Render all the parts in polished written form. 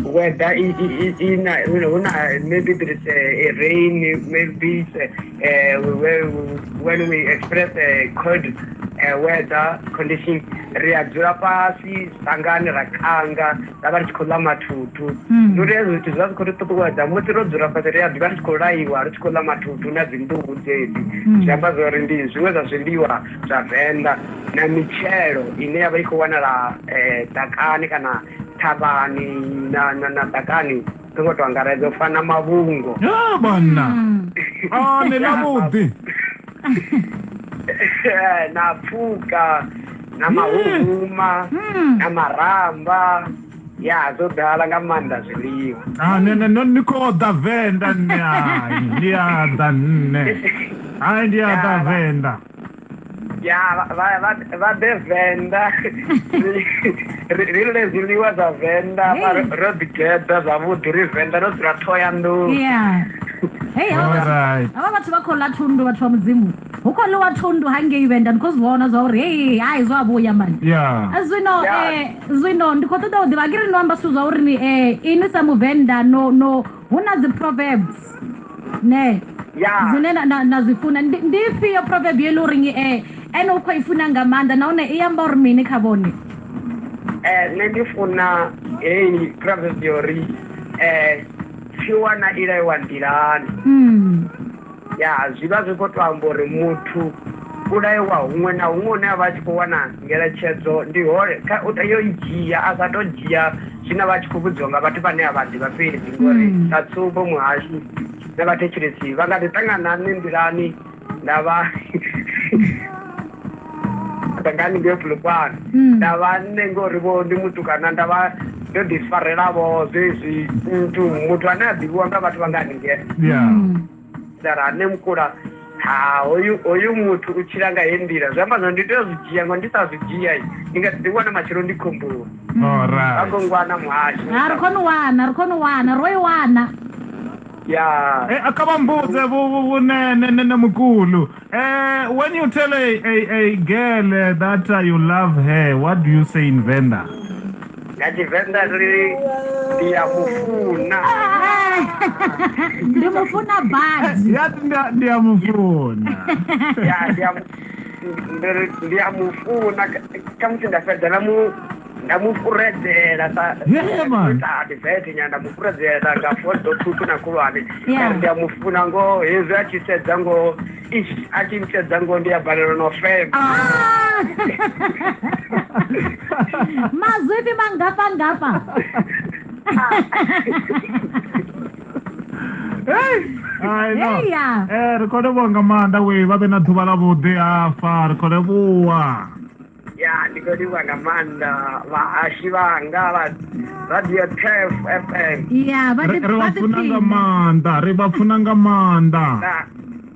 whether maybe there is a rain, maybe when we express a cold weather condition, readzura pasi sangani rakanga rava richikola matutu ndorezo kuti zvazvikototokwadza muti rodzura pasi readzura richikolaiwa richikola matutu nadzindubu dzedzi zviramba zvori ndi zvimwe zvazviliwa zvavhenda namichero ine yava ikuwanala dakani kana tabani na dakani tongotwangaradza kufana mavungo bana nelavudi napfuka namahuma namaramba zodala nga maanda zviliwa nikoda Venda ndiyada nne hayi ndiyada Venda vadevhenda rile ziliwa za Venda rodigedha zvavudi rivhenda rodzira toya nduu ava vatu vakola thundu vatu va mudzimu ukoliwa thundu hangei Venda ndikuzivona zvauri hei hai zvavuya mani zwino ndikotoda kudiva kiri noamba swithu zvauri ni ini samuvhenda huna ziproverbs ne zvine nazvifuna ndifiyo proverb yelu uri ene ukhoifuna nga maanda naone iyamba uri mini khavone nendifuna hei proverb yori fiwana ilaiwa ndirani zviva zvikotoamba uri mutu ulaiwa humwe na humwe une ava achikuwana ngeletshedzo ndihore utayoijiya asatojiya zvina vachikuvudzwa nga vati pane avadzi vapedzi ngori tatsumbo muhashi nevatechiresi vangatitangana nendirani ndava tangani ngefulukwana ndava nengorivo ndi mutukana ndava ndodifarelavo zvezvi mutu ane adiviwa nga vatu vanganingera dara nemukura oyu mutu uchiranga hendira zvamba zvanditozvijiya ngo ndisazvijiya ndingatiwana machiro ndikombowa vangongwana muhashi rikonowana roiwana akavambudze vunene nemukulu when you tell a girl that you love her, what do you say in Venda? ngachivhenda riri ndiyamufuna ndimufuna badi yati ndiyamufuna ndiyamufuna kamuti ndafedza ndamufuredzera adivheti nya ndamufuredzera ngafodotutu nakulwane ndiyamufuna ngo hezvi achisedza ngo achimsedza ngo ndiyabhalero nofema mazwini mangapa rikode vonga manda we vave na dhuva lavudi afa rikode vuwa ndikodiwa nga manda vahashi vanga Radioturf FM rivafunanga manda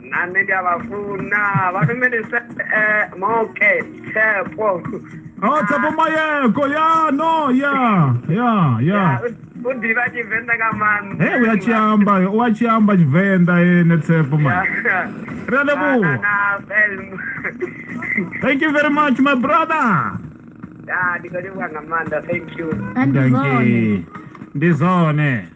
nane ndiyavafuna vanomenesa moke tepo tepo mayeko udiva chivhenda nga manda uyachiamba chivhenda netsepo ma relevu. Thank you very much, my brother. ndikodiwa nga manda. Thank you. Ndizone